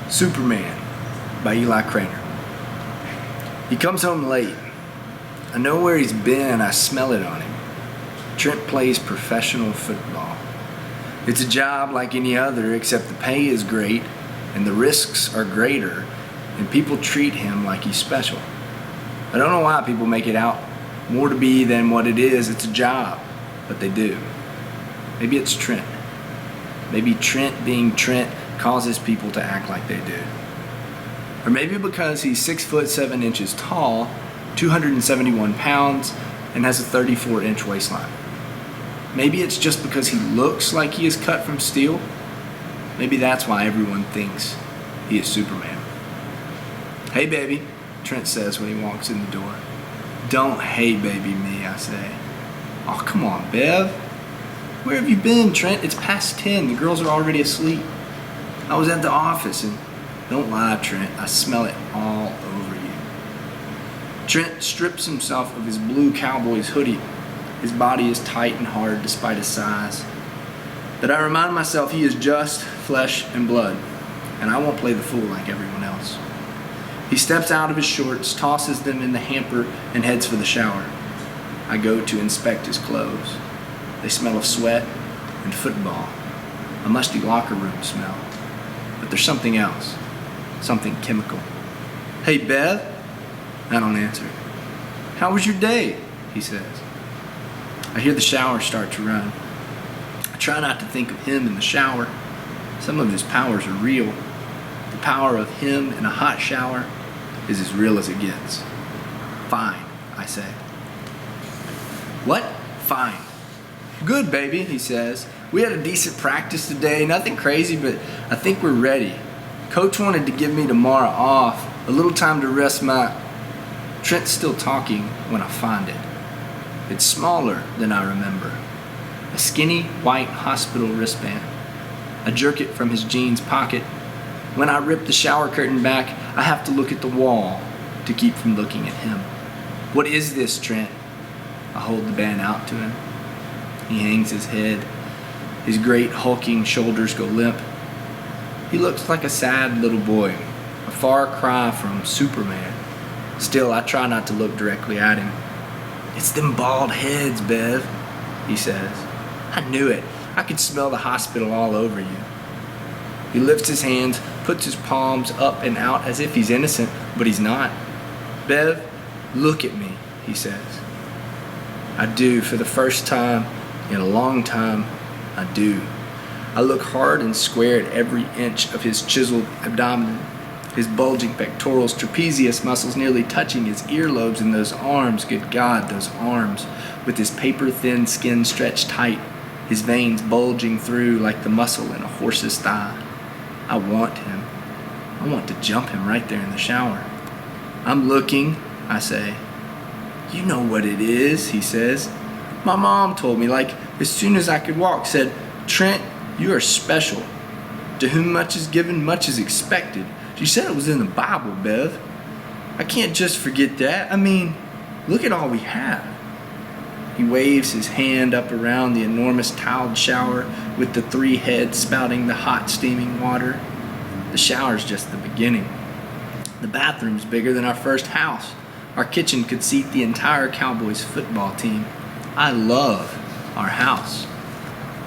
Superman by Eli Cranor. He comes home late. I know where he's been, I smell it on him. Trent plays professional football. It's a job like any other, except the pay is great and the risks are greater, and people treat him like he's special. I don't know why people make it out more to be than what it is. It's a job, but they do. Maybe it's Trent. Maybe Trent being Trent causes people to act like they do. Or maybe because he's 6'7" tall, 271 pounds, and has a 34-inch waistline. Maybe it's just because he looks like he is cut from steel. Maybe that's why everyone thinks he is Superman. "Hey baby," Trent says when he walks in the door. "Don't hey baby me," I say. "Oh, come on, Bev. Where have you been, Trent? It's past 10. The girls are already asleep." "I was at the office and..." "Don't lie, Trent. I smell it all over you." Trent strips himself of his blue Cowboys hoodie. His body is tight and hard despite his size. But I remind myself he is just flesh and blood, and I won't play the fool like everyone else. He steps out of his shorts, tosses them in the hamper, and heads for the shower. I go to inspect his clothes. They smell of sweat and football, a musty locker room smell. But there's something else, something chemical. "Hey, Bev?" I don't answer. "How was your day?" he says. I hear the shower start to run. I try not to think of him in the shower. Some of his powers are real. The power of him in a hot shower is as real as it gets. "Fine," I say. "What? Fine." "Good, baby," he says. "We had a decent practice today, nothing crazy, but I think we're ready. Coach wanted to give me tomorrow off, a little time to rest my..." Trent's still talking when I find it. It's smaller than I remember. A skinny white hospital wristband. I jerk it from his jeans pocket. When I rip the shower curtain back, I have to look at the wall to keep from looking at him. "What is this, Trent?" I hold the band out to him. He hangs his head. His great hulking shoulders go limp. He looks like a sad little boy, a far cry from Superman. Still, I try not to look directly at him. "It's them bald heads, Bev," he says. I knew it. I could smell the hospital all over you. He lifts his hands, puts his palms up and out as if he's innocent, but he's not. "Bev, look at me," he says. I do. For the first time in a long time, I do. I look hard and square at every inch of his chiseled abdomen, his bulging pectorals, trapezius muscles nearly touching his earlobes, and those arms, good God, those arms, with his paper-thin skin stretched tight, his veins bulging through like the muscle in a horse's thigh. I want him. I want to jump him right there in the shower. "I'm looking," I say. "You know what it is," he says. "My mom told me, like, as soon as I could walk, said, 'Trent, you are special. To whom much is given, much is expected.' She said it was in the Bible, Bev. I can't just forget that. I mean, look at all we have." He waves his hand up around the enormous tiled shower with the 3 heads spouting the hot, steaming water. The shower's just the beginning. The bathroom's bigger than our first house. Our kitchen could seat the entire Cowboys football team. I love our house.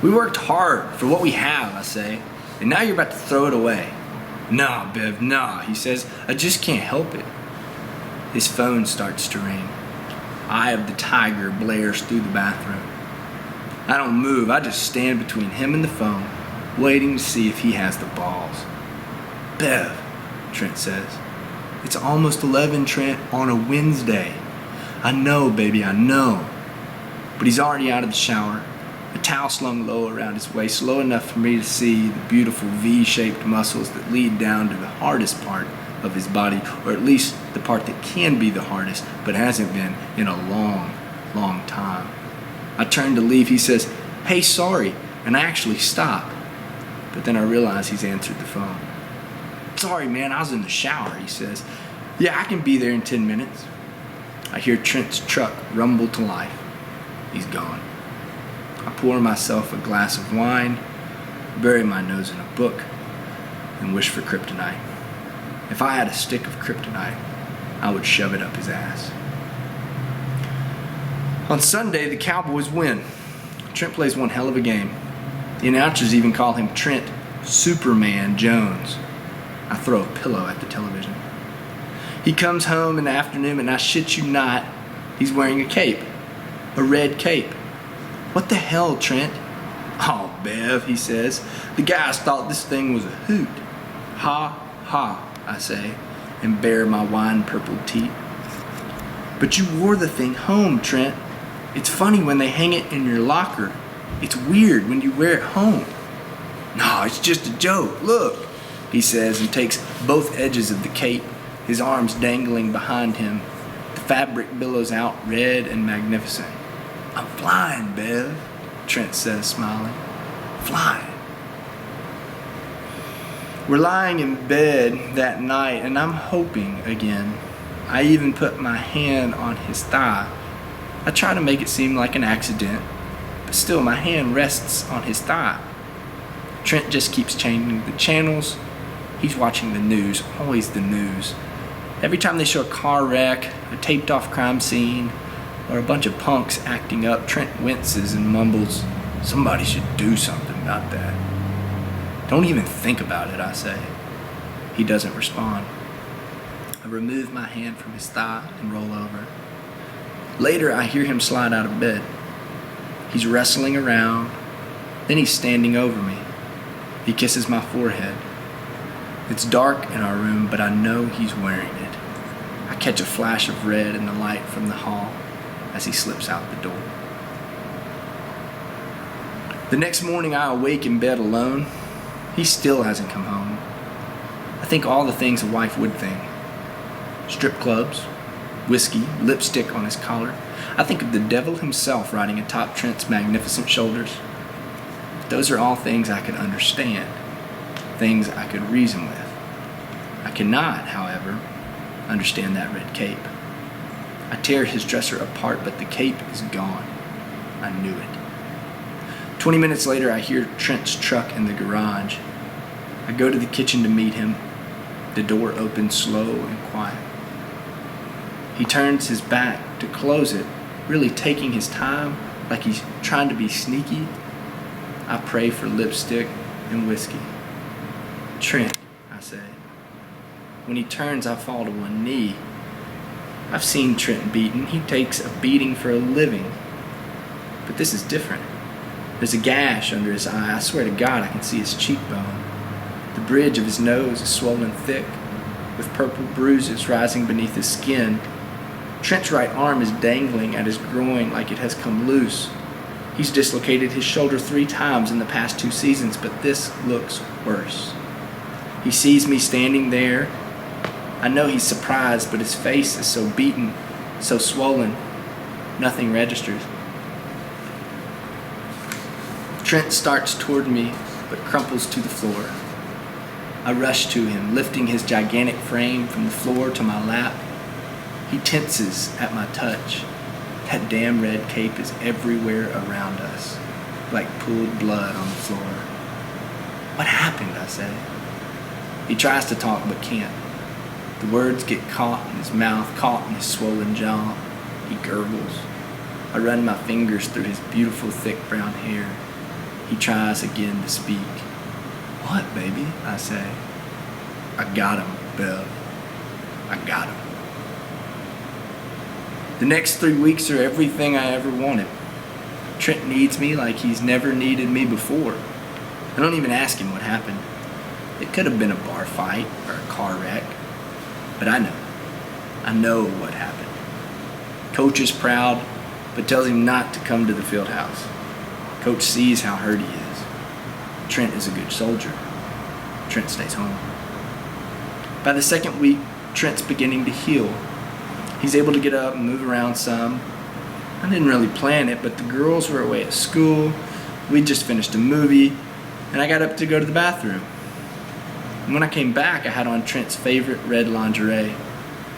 "We worked hard for what we have," I say, "and now you're about to throw it away." "Nah, Bev, nah," he says. "I just can't help it." His phone starts to ring. Eye of the Tiger blares through the bathroom. I don't move. I just stand between him and the phone, waiting to see if he has the balls. "Bev," Trent says. "It's almost 11, Trent, on a Wednesday." "I know, baby, I know." But he's already out of the shower, a towel slung low around his waist, low enough for me to see the beautiful V-shaped muscles that lead down to the hardest part of his body, or at least the part that can be the hardest, but hasn't been in a long, long time. I turn to leave. He says, "Hey, sorry," and I actually stop. But then I realize he's answered the phone. "Sorry, man, I was in the shower," he says. "Yeah, I can be there in 10 minutes. I hear Trent's truck rumble to life. He's gone. I pour myself a glass of wine, bury my nose in a book, and wish for kryptonite. If I had a stick of kryptonite, I would shove it up his ass. On Sunday, the Cowboys win. Trent plays one hell of a game. The announcers even call him Trent Superman Jones. I throw a pillow at the television. He comes home in the afternoon, and I shit you not, he's wearing a cape. A red cape. What the hell, Trent? Oh, Bev, he says. The guys thought this thing was a hoot. Ha, ha, I say, and bare my wine-purpled teeth. But you wore the thing home, Trent. It's funny when they hang it in your locker. It's weird when you wear it home. No, it's just a joke. Look, he says, and takes both edges of the cape, his arms dangling behind him. The fabric billows out red and magnificent. I'm flying, Bev, Trent says, smiling. Flying. We're lying in bed that night, and I'm hoping again. I even put my hand on his thigh. I try to make it seem like an accident, but still my hand rests on his thigh. Trent just keeps changing the channels. He's watching the news, always the news. Every time they show a car wreck, a taped off crime scene, or a bunch of punks acting up, Trent winces and mumbles, somebody should do something about that. Don't even think about it, I say. He doesn't respond. I remove my hand from his thigh and roll over. Later, I hear him slide out of bed. He's wrestling around, then he's standing over me. He kisses my forehead. It's dark in our room, but I know he's wearing it. I catch a flash of red in the light from the hall as he slips out the door. The next morning, I awake in bed alone. He still hasn't come home. I think all the things a wife would think. Strip clubs, whiskey, lipstick on his collar. I think of the devil himself riding atop Trent's magnificent shoulders. Those are all things I could understand, things I could reason with. I cannot, however, understand that red cape. I tear his dresser apart, but the cape is gone. I knew it. 20 minutes later, I hear Trent's truck in the garage. I go to the kitchen to meet him. The door opens slow and quiet. He turns his back to close it, really taking his time, like he's trying to be sneaky. I pray for lipstick and whiskey. Trent, I say. When he turns, I fall to one knee. I've seen Trent beaten. He takes a beating for a living. But this is different. There's a gash under his eye. I swear to God, I can see his cheekbone. The bridge of his nose is swollen thick, with purple bruises rising beneath his skin. Trent's right arm is dangling at his groin like it has come loose. He's dislocated his shoulder 3 times in the past 2 seasons, but this looks worse. He sees me standing there. I know he's surprised, but his face is so beaten, so swollen, nothing registers. Trent starts toward me, but crumples to the floor. I rush to him, lifting his gigantic frame from the floor to my lap. He tenses at my touch. That damn red cape is everywhere around us, like pooled blood on the floor. What happened, I say. He tries to talk but can't. The words get caught in his mouth, caught in his swollen jaw. He gurgles. I run my fingers through his beautiful thick brown hair. He tries again to speak. What, baby? I say. I got him, Bev. I got him. The next 3 weeks are everything I ever wanted. Trent needs me like he's never needed me before. I don't even ask him what happened. It could have been a bar fight or a car wreck. But I know. I know what happened. Coach is proud, but tells him not to come to the field house. Coach sees how hurt he is. Trent is a good soldier. Trent stays home. By the second week, Trent's beginning to heal. He's able to get up and move around some. I didn't really plan it, but the girls were away at school. We'd just finished a movie, and I got up to go to the bathroom. And when I came back, I had on Trent's favorite red lingerie,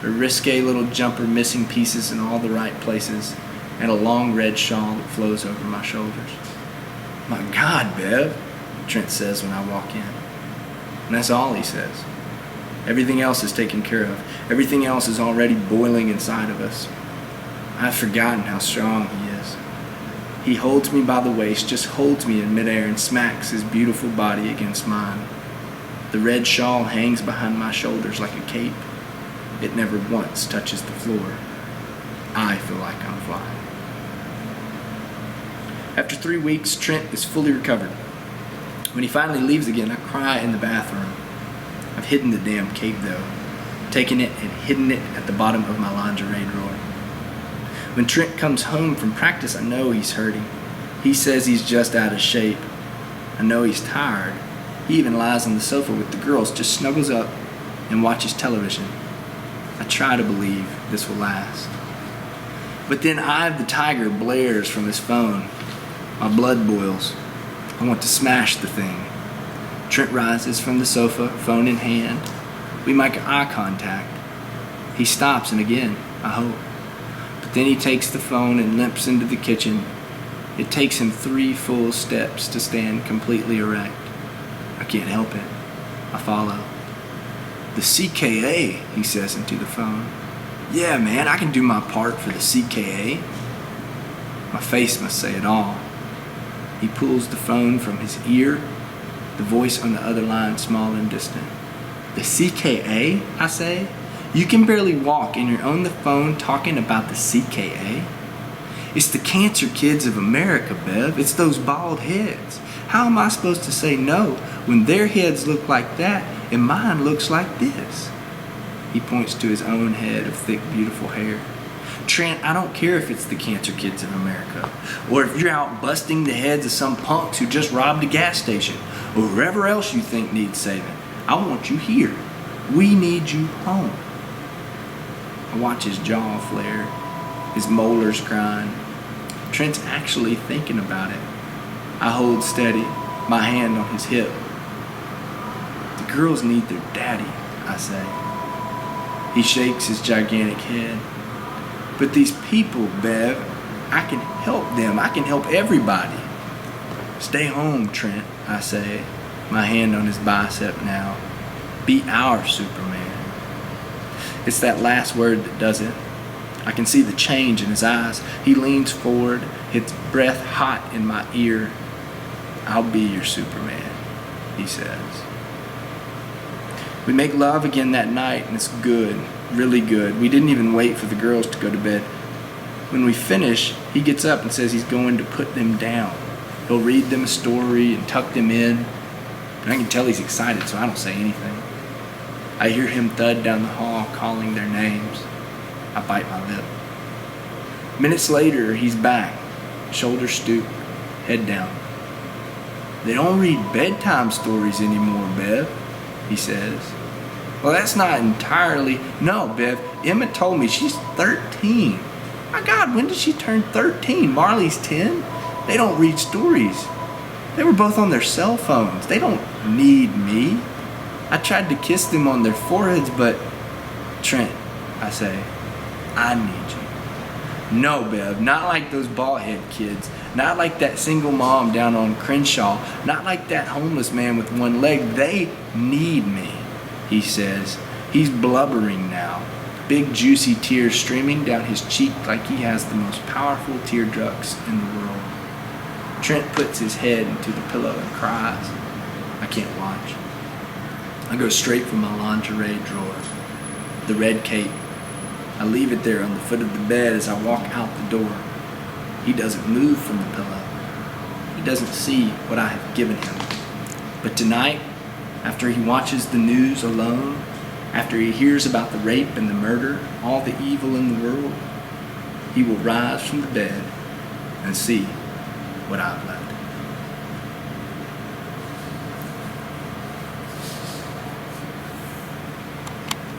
a risque little jumper missing pieces in all the right places, and a long red shawl that flows over my shoulders. My God, Bev, Trent says when I walk in. And that's all he says. Everything else is taken care of. Everything else is already boiling inside of us. I've forgotten how strong he is. He holds me by the waist, just holds me in midair and smacks his beautiful body against mine. The red shawl hangs behind my shoulders like a cape. It never once touches the floor. I feel like I'm flying. After 3 weeks, Trent is fully recovered. When he finally leaves again, I cry in the bathroom. I've hidden the damn cape though, taken it and hidden it at the bottom of my lingerie drawer. When Trent comes home from practice, I know he's hurting. He says he's just out of shape. I know he's tired. He even lies on the sofa with the girls, just snuggles up and watches television. I try to believe this will last. But then Eye of the Tiger blares from his phone. My blood boils. I want to smash the thing. Trent rises from the sofa, phone in hand. We make eye contact. He stops, and again, I hope. But then he takes the phone and limps into the kitchen. It takes him 3 full steps to stand completely erect. I can't help it. I follow. The CKA, he says into the phone. Yeah, man, I can do my part for the CKA. My face must say it all. He pulls the phone from his ear, the voice on the other line small and distant. The CKA, I say? You can barely walk and you're on the phone talking about the CKA? It's the cancer kids of America, Bev. It's those bald heads. How am I supposed to say no when their heads look like that and mine looks like this? He points to his own head of thick, beautiful hair. Trent, I don't care if it's the cancer kids of America, or if you're out busting the heads of some punks who just robbed a gas station, or whoever else you think needs saving. I want you here. We need you home. I watch his jaw flare, his molars grind. Trent's actually thinking about it. I hold steady, my hand on his hip. The girls need their daddy, I say. He shakes his gigantic head. But these people, Bev, I can help them. I can help everybody. Stay home, Trent, I say, my hand on his bicep now. Be our Superman. It's that last word that does it. I can see the change in his eyes. He leans forward, his breath hot in my ear. I'll be your Superman, he says. We make love again that night, and it's good, really good. We didn't even wait for the girls to go to bed. When we finish, he gets up and says he's going to put them down. He'll read them a story and tuck them in. And I can tell he's excited, so I don't say anything. I hear him thud down the hall calling their names. I bite my lip. Minutes later, he's back, shoulders stooped, head down. They don't read bedtime stories anymore, Bev, he says. Well, that's not entirely... No, Bev, Emma told me she's 13. My God, when did she turn 13? Marley's 10? They don't read stories. They were both on their cell phones. They don't need me. I tried to kiss them on their foreheads, but... Trent, I say, I need you. No, Bev, not like those bald-head kids. Not like that single mom down on Crenshaw. Not like that homeless man with one leg. They need me, he says. He's blubbering now. Big juicy tears streaming down his cheek like he has the most powerful tear ducts in the world. Trent puts his head into the pillow and cries. I can't watch. I go straight for my lingerie drawer. The red cape. I leave it there on the foot of the bed as I walk out the door. He doesn't move from the pillow. He doesn't see what I have given him. But tonight, after he watches the news alone, after he hears about the rape and the murder, all the evil in the world, he will rise from the bed and see what I've left.